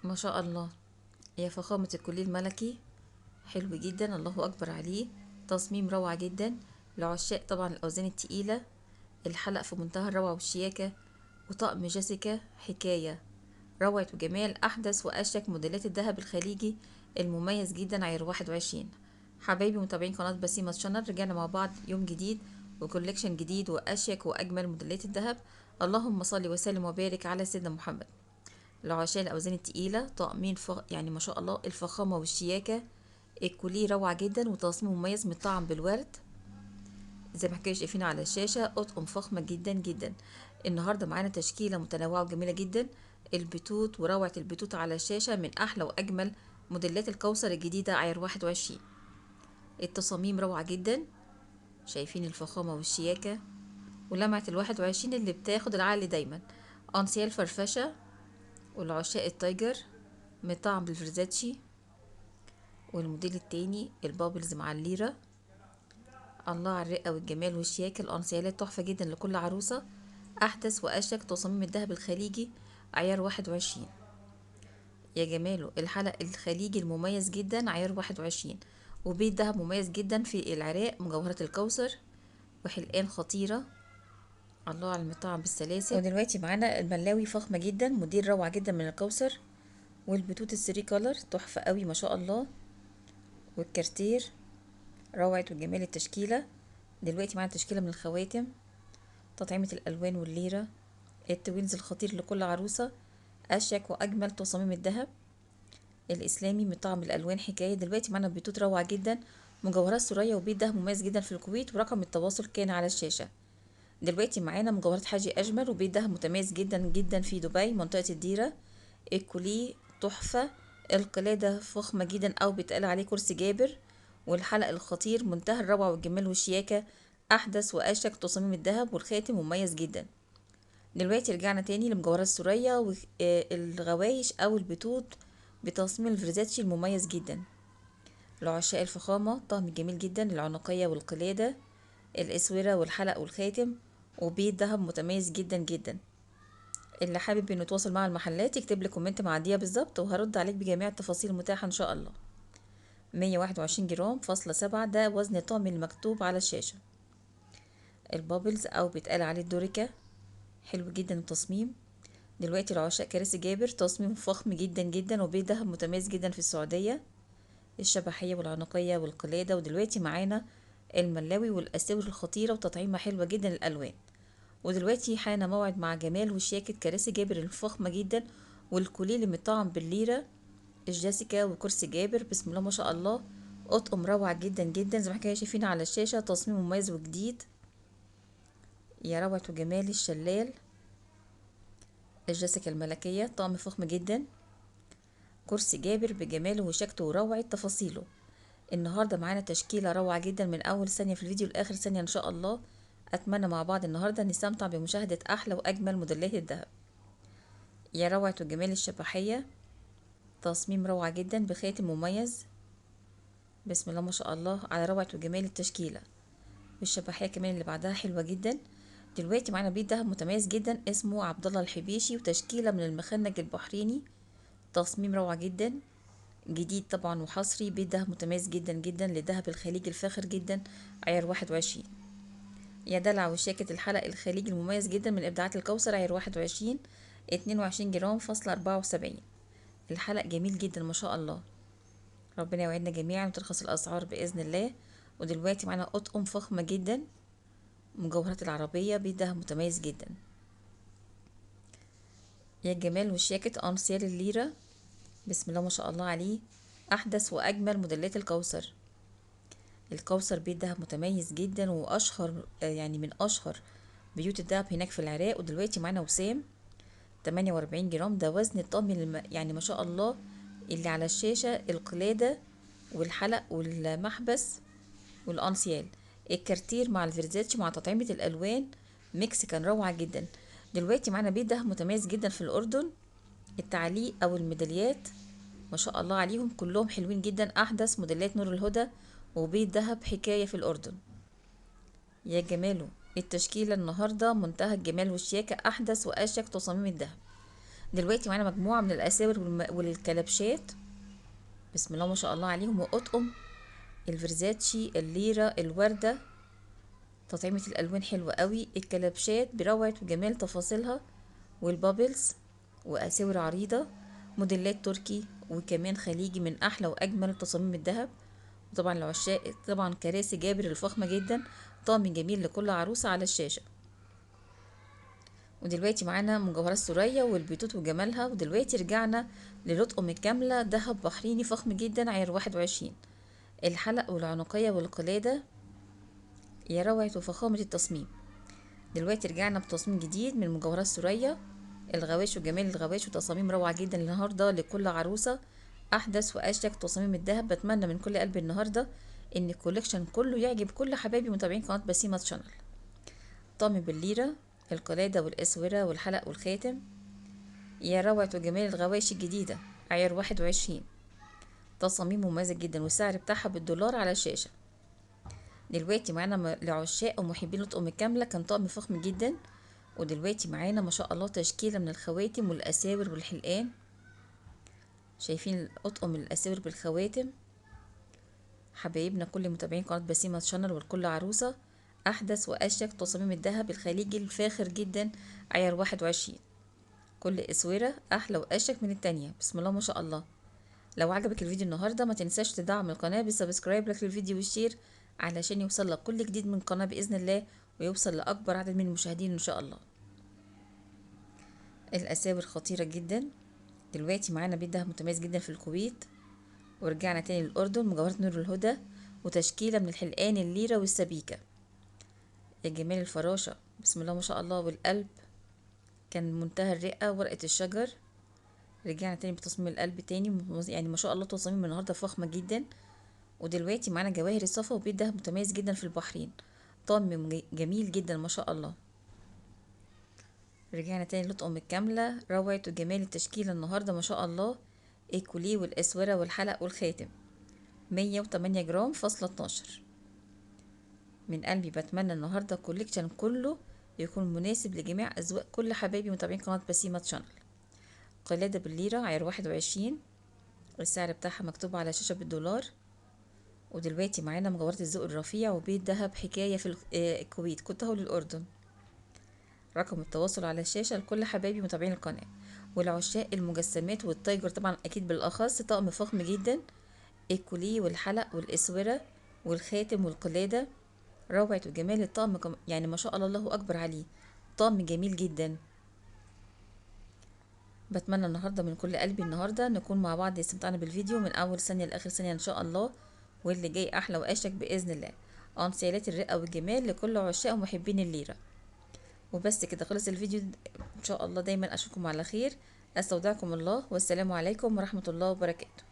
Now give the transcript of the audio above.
ما شاء الله، يا فخامة الكلية الملكي. حلو جدا، الله أكبر عليه. تصميم روعة جدا لعشاق طبعا الأوزان التقيلة. الحلق في منتهى الروعة والشياكة. وطقم جيسيكا حكاية، روعة وجمال أحدث وأشيك موديلات الذهب الخليجي المميز جدا عيار 21. حبايبي متابعين قناة بسيمة شانل، رجعنا مع بعض يوم جديد وكوليكشن جديد وأشيك وأجمل موديلات الذهب. اللهم صل وسلم وبارك على سيدنا محمد. العشاء الأوزان التقيلة، طقمين يعني ما شاء الله الفخامة والشياكة. الكوليه روعة جدا وتصميم مميز مطعم بالورد زي ما حكينا شايفين على الشاشة. أطقم فخمة جدا جدا. النهاردة معانا تشكيلة متنوعة وجميلة جدا. البتوت وروعة البتوت على الشاشة من أحلى وأجمل موديلات الكوثر الجديدة عيار 21. التصاميم روعة جدا، شايفين الفخامة والشياكة ولمعة ال21 اللي بتاخد العقل دايما. أنسيال فرفشة والعشاق التايجر مطعم بالفرزاتشي. والموديل التاني البابلز مع الليرة. الله على الرقة والجمال والشياكة. الأنسيالات تحفة جدا لكل عروسة. أحدث وأشيك تصاميم الذهب الخليجي عيار 21. يا جماله، الحلق الخليجي المميز جدا عيار 21. وبيت دهب مميز جدا في العراق، مجوهرة الكوثر وحلقان خطيرة. الله على المطعم بالسلاسل. ودلوقتي معانا الملاوي فخمة جدا، موديل روعة جدا من الكوثر. والبتوت السري كولر تحفة قوي ما شاء الله. والكارتير روعة وجمال التشكيلة. دلوقتي معانا تشكيلة من الخواتم، تطعيمة الألوان والليرة. التوينز الخطير لكل عروسة. أشيك وأجمل تصاميم الذهب الإسلامي من طعم الألوان حكاية. دلوقتي معانا بيتوت روعة جدا، مجوهرات سورية وبيت دهب مميز جدا في الكويت، ورقم التواصل كان على الشاشة. دلوقتي معانا مجوهرات حاجي أجمل وبيت دهب متميز جدا جدا في دبي منطقة الديرة. الكوليه تحفة. القلادة فخمة جدا أو بيتقال عليه كرسي جابر. والحلق الخطير منتهى الروعة والجمال والشياكة. أحدث وأشيك تصاميم الذهب والخاتم مميز جدا. دلوقتي رجعنا تاني لمجوهرات السورية والغوايش أو البتوت بتصميم الفريزاتشي المميز جدا. لعشاق الفخامة طقم جميل جدا، العنقية والقلادة، الأسورة والحلق والخاتم، وبيت دهب متميز جدا جدا. اللي حابب انه يتواصل مع المحلات يكتب لي كومنت مع دي بالظبط وهرد عليك بجميع التفاصيل المتاحة ان شاء الله. 121 جرام فاصلة 7 ده وزن الطقم المكتوب على الشاشة. البابلز او بيتقال عليه الدوريكا، حلو جدا التصميم. دلوقتي العشاق كراسي جابر، تصميم فخم جدا جدا وبيت دهب متميز جدا في السعودية. الشبحية والعنقية والقلادة. ودلوقتي معانا الملاوي والأساور الخطيرة وتطعيمة حلوة جدا الألوان. ودلوقتي حان موعد مع جمال وشياكة كراسي جابر الفخمة جدا والكوليه اللي مطعم بالليرة. الجاسيكا وكرسي جابر بسم الله ما شاء الله. أطقم روعة جدا جدا زي ما احنا شايفين على الشاشة، تصميم مميز وجديد. يا روعة وجمال الشلال. الجاسيكا الملكية طقم فخم جدا. كرسي جابر بجماله وشياكته وروعة تفاصيله. النهاردة معانا تشكيلة روعة جدا من أول ثانية في الفيديو لآخر ثانية إن شاء الله. أتمنى مع بعض النهاردة نستمتع بمشاهدة أحلى وأجمل موديلات الذهب. يا روعة وجمال الشبحية، تصميم روعة جدا بخاتم مميز. بسم الله ما شاء الله على روعة وجمال التشكيلة. والشبحية كمان اللي بعدها حلوة جدا. دلوقتي معانا بيت دهب متميز جدا اسمه عبد الله الحبيشي، وتشكيلة من المخنج البحريني. تصميم روعة جدا جديد طبعا وحصري. بيت دهب متميز جدا جدا لدهب الخليج الفاخر جدا عيار 21. يا دلع وشياكة الحلق الخليجي المميز جدا من إبداعات الكوثر عيار 21. 22 جرام فاصلة 74. الحلق جميل جدا ما شاء الله. ربنا يوعدنا جميعا وترخص الأسعار بإذن الله. ودلوقتي معانا أطقم فخمة جدا، مجوهرات العربية بيت دهب متميز جدا. يا الجمال والشياكة أنسيال الليرة، بسم الله ما شاء الله عليه. أحدث وأجمل موديلات الكوثر. الكوثر بيت دهب متميز جدا وأشهر يعني من أشهر بيوت الدهب هناك في العراق. ودلوقتي معانا وسام 48 جرام ده وزن الطقم يعني ما شاء الله. اللي على الشاشة القلادة والحلق والمحبس والأنسيال. الكارتير مع الفيرزاتش مع تطعيمة الألوان ميكس كان روعة جدا. دلوقتي معانا بيت دهب متميز جدا في الأردن. التعليق أو الميداليات ما شاء الله عليهم كلهم حلوين جدا. أحدث موديلات نور الهدى وبيت دهب حكاية في الأردن. يا جماله، التشكيلة النهاردة منتهى الجمال والشياكة، أحدث وأشيك تصاميم الدهب. دلوقتي معانا مجموعة من الاساور والكلبشات، بسم الله ما شاء الله عليهم، واطقم الفرزاتشي، الليرة، الوردة. تطعيمة الالوان حلوة قوي، الكلبشات بروعة وجمال تفاصيلها، والبابلز، واساور عريضة، موديلات تركي وكمان خليجي من احلى واجمل تصاميم الذهب. وطبعا العشاق طبعا كراسي جابر الفخمة جدا، طقم جميل لكل عروسة على الشاشة. ودلوقتي معانا مجوهرات سوريا والبيوتات وجمالها. ودلوقتي رجعنا للطقم الكاملة، دهب بحريني فخم جدا، عيار 21. الحلق والعنقية والقلادة، يا روعة وفخامة التصميم. دلوقتي رجعنا بتصميم جديد من مجوهرات سوريا، الغواش وجمال الغواش وتصاميم روعة جدا النهاردة لكل عروسة. أحدث وأشيك تصاميم الذهب. بتمنى من كل قلبي النهاردة إن الكوليكشن كله يعجب كل حبايبي متابعين قناة بسيمة شانل. طقم بالليرة، القلادة والأسورة والحلق والخاتم، يا روعة وجمال الغوايش الجديدة، عيار 21. تصاميم مميزة جدا والسعر بتاعها بالدولار على الشاشة. دلوقتي معانا لعشاق ومحبين الأطقم الكاملة، كان طقم فخم جدا. ودلوقتي معانا ما شاء الله تشكيلة من الخواتم والأساور والحلقان. شايفين الأطقم الأساور بالخواتم، حبايبنا كل متابعين قناة بسيمة شانل والكل عروسة. أحدث وأشيك تصاميم الذهب الخليجي الفاخر جدا، عيار 21. كل أسورة أحلى وأشيك من التانية، بسم الله ما شاء الله. لو عجبك الفيديو النهاردة ما تنساش تدعم القناة بالسبسكرايب لك للفيديو والشير، علشان يوصل لك كل جديد من القناة بإذن الله، ويوصل لأكبر عدد من المشاهدين إن شاء الله. الأساور خطيرة جدا. دلوقتي معانا بيت دهب متميز جدا في الكويت، ورجعنا تاني للأردن، مجوهرات نور الهدى وتشكيلة من الحلقان، الليرة والسبيكة. الجمال الفراشة، بسم الله ما شاء الله، والقلب كان منتهى الرقة، ورقة الشجر. رجعنا تاني بتصميم القلب تاني، يعني ما شاء الله تصاميم النهاردة فخمة جدا. ودلوقتي معانا جواهر الصفا وبيت دهب متميز جدا في البحرين، طقم جميل جدا ما شاء الله. رجعنا تاني لطقم الكاملة، روعة وجمال التشكيلة النهاردة ما شاء الله، الكوليه والاسورة والحلق والخاتم، 108 جرام فاصلة 12. من قلبي بتمنى النهاردة الكوليكشن كله يكون مناسب لجميع أذواق كل حبايبي متابعين قناة بسيمة شانل. قلادة بالليرة، عيار 21. السعر بتاعها مكتوب على شاشة بالدولار. ودلوقتي معانا مجوهرات الذوق الرفيع وبيت دهب حكاية في الكويت، كنت هو للأردن. رقم التواصل على الشاشة لكل حبايبي متابعين القناة. والعشاق المجسمات والتايجر طبعا أكيد بالأخص، طقم فخم جدا، الكوليه والحلق والأسورة والخاتم والقلادة. روعة وجمال الطقم يعني ما شاء الله، الله أكبر عليه، طقم جميل جدا. بتمنى النهاردة من كل قلبي النهاردة نكون مع بعض استمتعنا بالفيديو من أول ثانية لآخر ثانية إن شاء الله، واللي جاي أحلى وأشيك بإذن الله. أنسيالات الرقة والجمال لكل عشاق ومحبين الليرة. وبس كده خلص الفيديو، إن شاء الله دايما أشوفكم على خير. أستودعكم الله، والسلام عليكم ورحمة الله وبركاته.